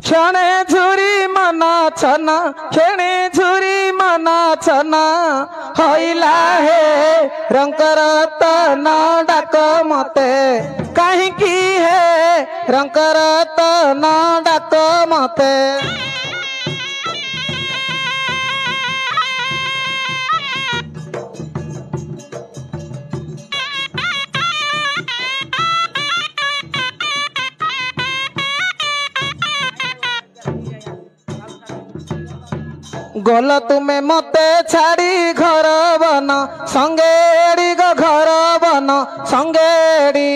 क्षणे झुरी मना छना क्षणे झुरी मना छना होइला हे रंकर तन डाक मते कहीं की है रंकर तन डाक मते गल तुम्हें मते छाड़ी घर बन संगेड़ी गो घर बन संगेड़ी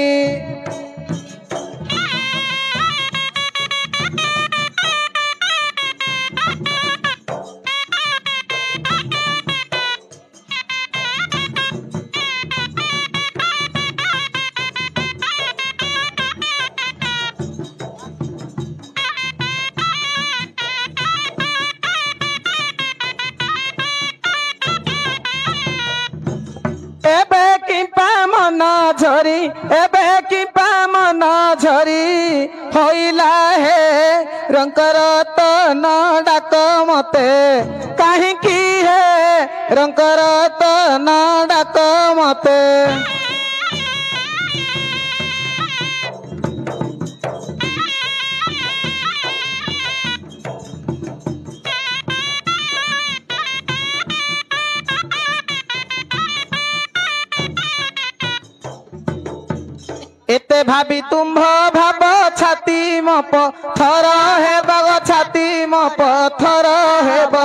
एबे की पामन झरी एबे की पामन झरी होइला हे रंकर तन डाक मते कहीं की है रंकर तन डाक मते एते भाभी तुम्भ भाव छाती म पत्थर हेब छाती म पत्थर हेब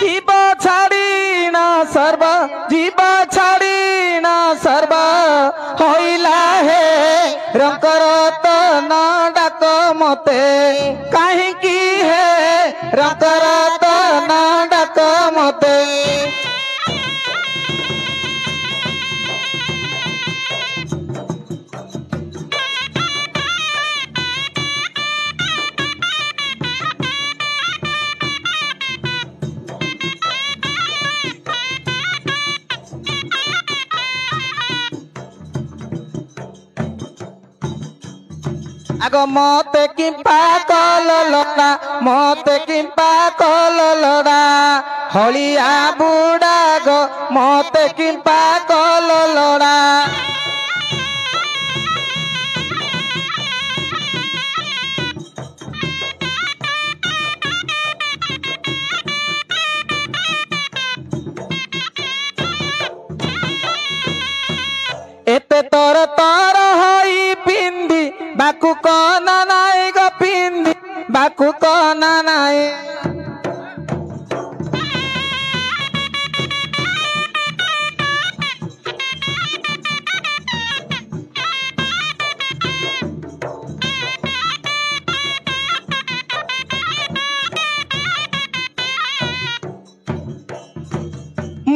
जीव छाड़ी न सर्व जीव छाड़ी न सर्व होइला हे रंकर तन डाक मते कहीं की है रंकर तन डाक मते आगो मते कि पाकल लड़ा मते कि पाकल लड़ा हलिया बुढ़ा गो मते कि पाकल लड़ा एते तर तर हई पिंदी बाकु कना नाई गो पिंदी बाकु कना नाई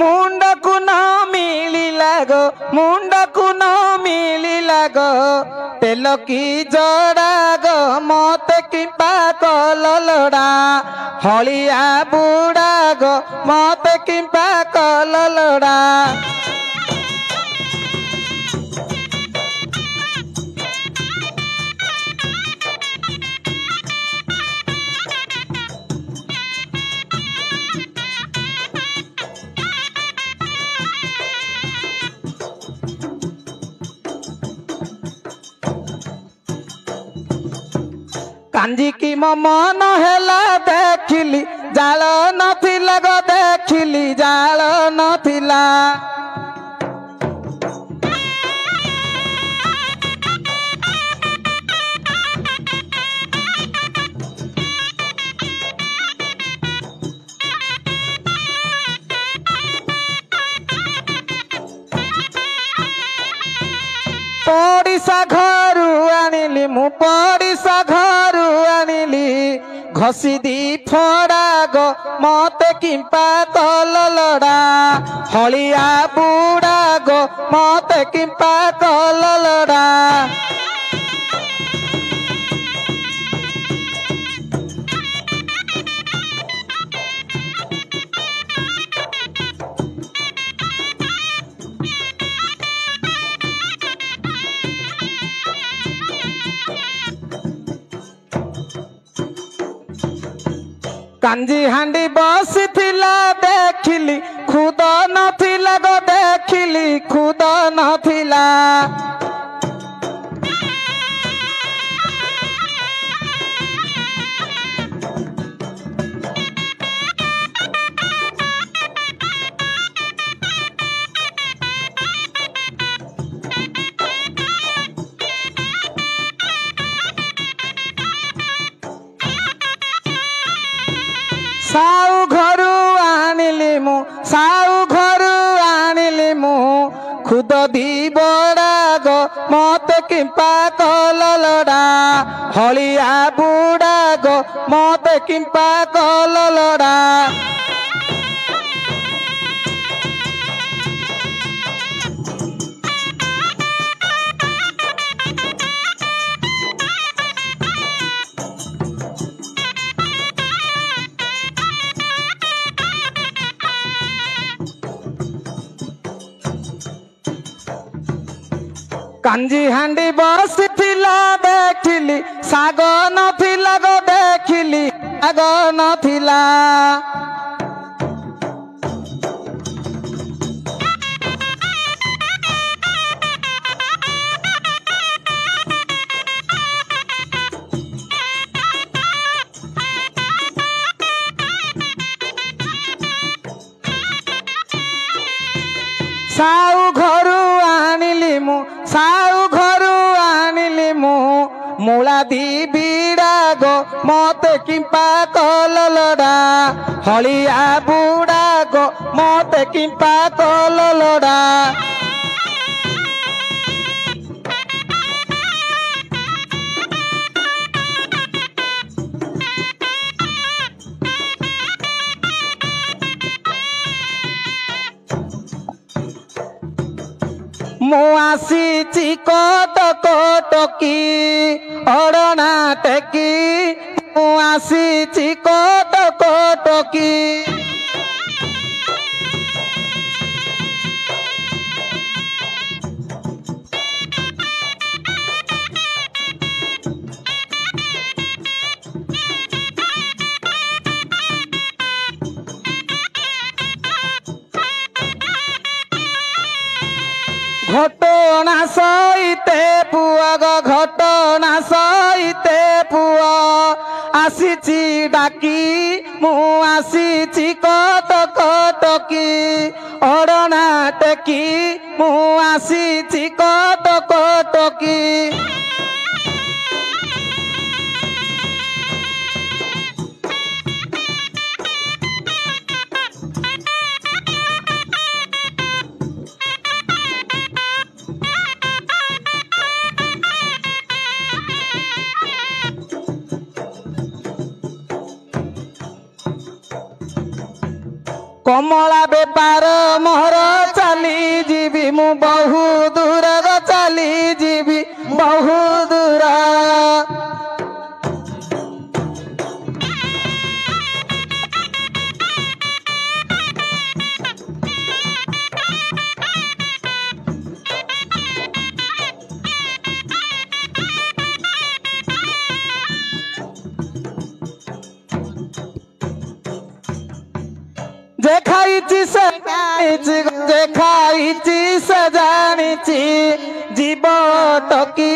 मुंडकु न मिलिला गो मुंडकु न मिलिला गो तेल की जड़ा गो मते कि पाकल लड़ा हलिया बुढ़ा गो मते कि पाकल लड़ा कांजी की मो मन हेला देखिली जाल नथिला गो देखिली जाल नथिला पड़िसा घरू आनिली मु पड़िसा घरू आनिली घसी दी फड़ा गो मते कि पाकल लड़ा हलिया बुढ़ा गो मते कि पाकल लड़ा कांजी हांडी बसिथिला देखिली खुद नथिला गो देखिली खुद नथिला साउ घरू आनिली मु साउ घरू आनिली मु खुद दी बड़ा गो मत किंपा कललड़ा हलिया बुड़ा गो मत किंपा कललड़ा कांजी हांडी बसिथिला देखिली साग नथिला गो देखिली साग नथिला साउ घरू आनिली मु साउ घरू आनिली मु मूला दी बीड़ा गो मत किंपा कललड़ा हलिया बुड़ा गो मत किंपा कललड़ा मुआसी कोट कोटकी अड़ना टेकी मुआसी कोट कोटकी घटना सहिते पुआ गो घटना सहिते पुआ आसीची डाकी मु आसीची कट कटकी अड़ना टेकी मु आसीची कट कटकी कमला बेपार मोहर चली जीवी मु बहु दूर चली जीवी बहु दूर देखाइची से जानिची जीव टकी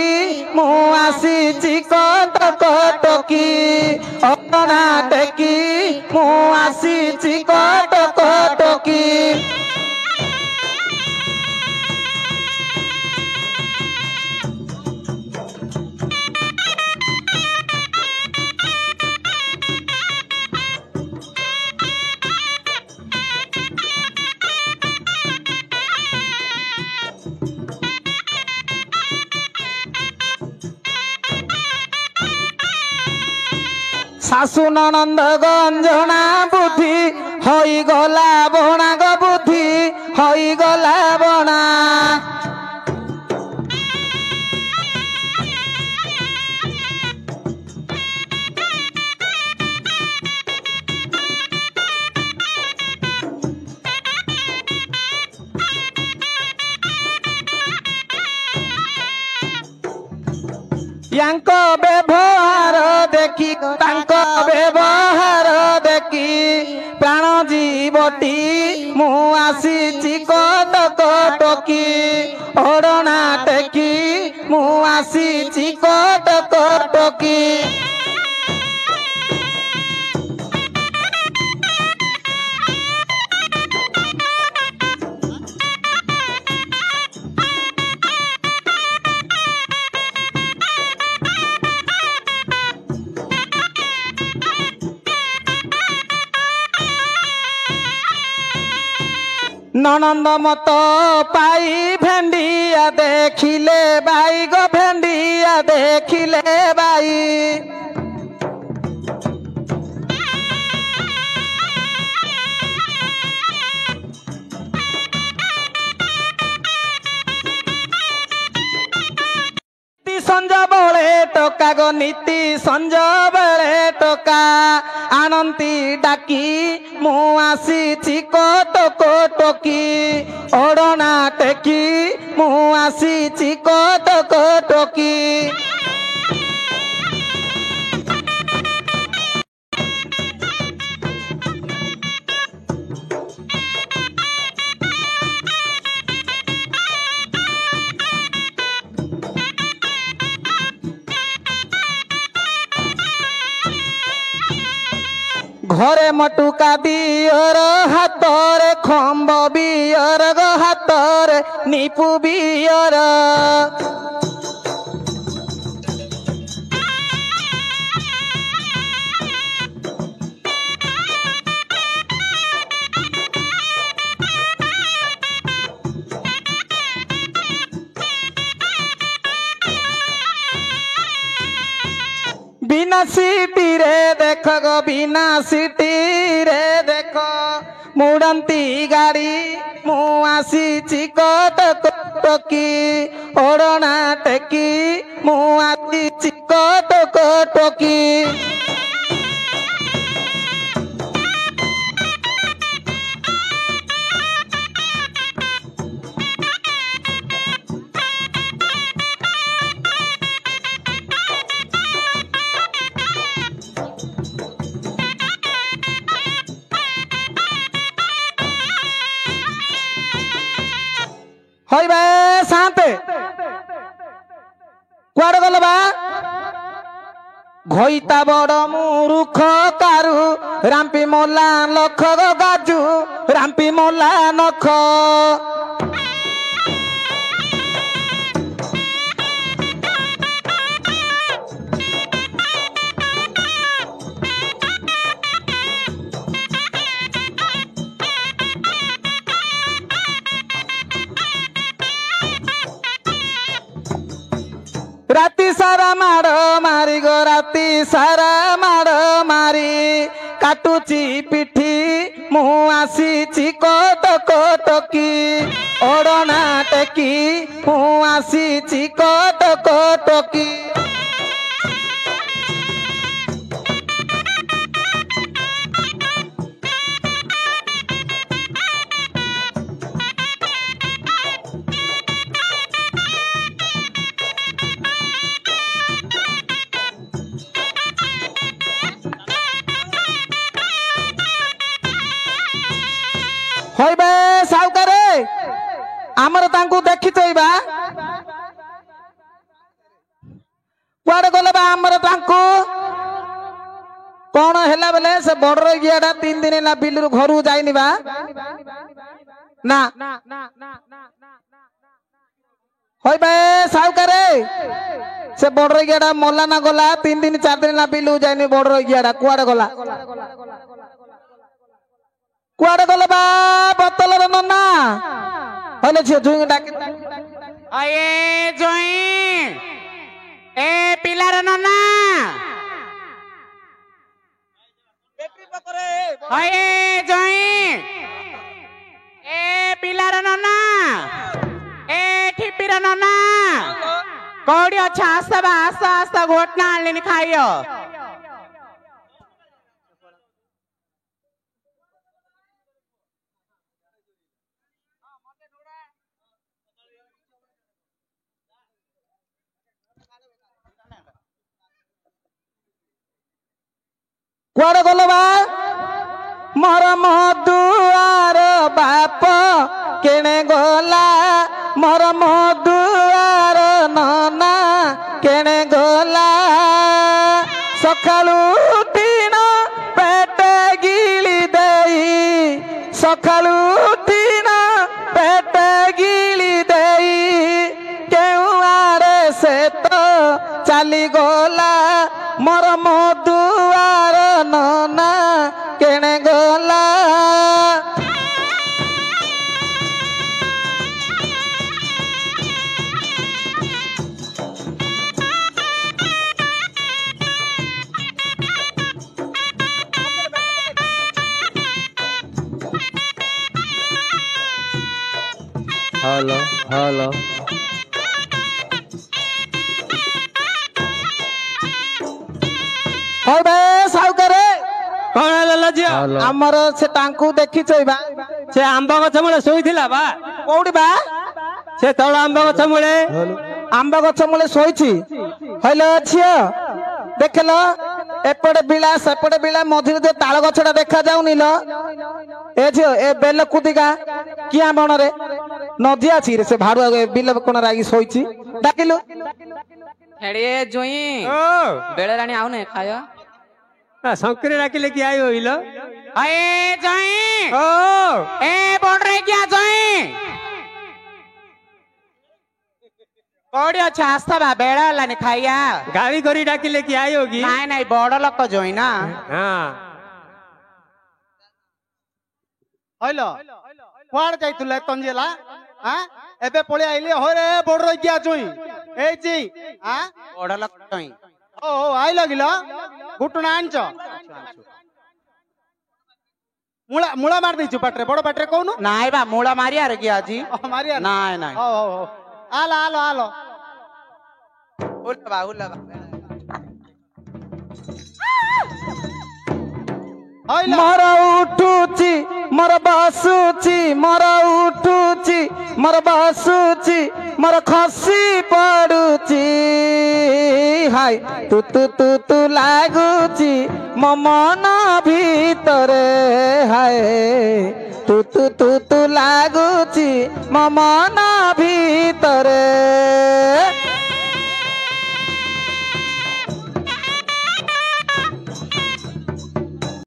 मु आसीची कट कटकी अपना टेकी मु आसीची कट कटकी शाशु ननंद गंजना बुद्धि हई गला बणा ग बुद्धि हई गला बणा यांक व्यवहार देखी तांक व्यवहार देखी प्राण जीवटी मु आसी कटक टकी ओढ़ना टेकी मु आसी कटक टकी ननंद मत पाई भेंडिया देखिले बाई गो भेंडिया देखिले बाई संज बेले टोका गो नीति संज बेले टोका आनंती डाकी मु आसी कटक टकी ओढ़ना टेकी मु आसी कटक टकी घरे मटुका बियर हाथरे खम्ब बियर गो हाथरे निपु बियर बिना सीटी रे देख गो बिना सीटी रे देख मुड़ंती गाड़ी मु आसी कटक टकी ओढ़ना टेकी मु आसी कटक टकी हई बे शांते कुआड़ गल बा घईता बड़ मुरुख कारू राम्पी मोला लख गो गाजू राम्पी मोला नख राती सारा माड़ मारी गो राती सारा माड़ मारी काटुची पिठी मु आसी कटक टकी ओढ़ना टेकी मु आसी कटक टकी हई बे साउकारे आमर तांकु देखी चोइबा कुआड़े गले बा आमर तांकु कौन हैला बेले से बड़र गियाडा 3 दिन ना बिलुर घरु जाइनि बा ना हई बे साउकारे से बड़र गियाडा मोला ना गला 3 दिन 4 दिन ना बिलु जाइनि बड़र गियाडा कुआड़े गला कुआड़े गले बा बोतल रे नन्ना हले झियो जुई डाके अये जुई ए पिलार नन्ना अये जुई ए पिलार नन्ना ए ठिपिर नन्ना कौड़ी अच्छा आस्ता बा आस्ता आस्ता घोटना आलेनी खाइयो कुआड़े गल बा मोर मधुआर बाप केणे गला मोर मधुआर नना केणे गला सकाळू उठिन पेट गिली देई सकाळू उठिन पेट गिली देई केउ आरे से तो चली गला मोर मधुआर नना केणे गला हेलो हेलो हई बे साउकरे कौन है झियो हमर से टांकू देखी बा से आंब गछ मूले शोइथिला बा कोउडी बा से तळ आंब गछ मूले आंब गछ मूले शोइछि हइले छियो देखलो एपटे बिला सेपटे बिला मझिरे जे ताଳ गछटा देखा जाउनी लो ए छियो ए बेल कुदिगा किया बण रे नदी अछि रे से भाडुआ बिल कोन रागी शोइछि डाकिलु हेड़े जोई ओ बेले रानी आउ ने खायो शंकरे डाकिले कि आयो इलो अए जोई ओ ए बोल रे क्या जोई कोड़ी अच्छा आस्था बा बेड़ा लानी खाइया गाड़ी करी डाकिले कि आयो कि नहीं नहीं बड़ लोक जोई ना हां हइलो कुआड़ जाइतुले तंजेला हां एबे पळे आइले हो रे बड़ रे क्या जोई ए जी हां बड़ लोक जोई ओ आइलो गिलो गुटुना आनछ मुळा मुळा मार देछु पाटरे बड़ पाटरे कोनु नाई बा मूला मारिया रे क्या जी मारिया नाई नाई ओ आलो आलो आलो उल्ला बा हइलो मोर उठुची मोर बसुची मोर उठुची मोर बसुची मोर खसी पडुची हाय तू तू तू तू लागुची मो मन भीतरे हाय तू तू तू तू लागुची मो मन भीतरे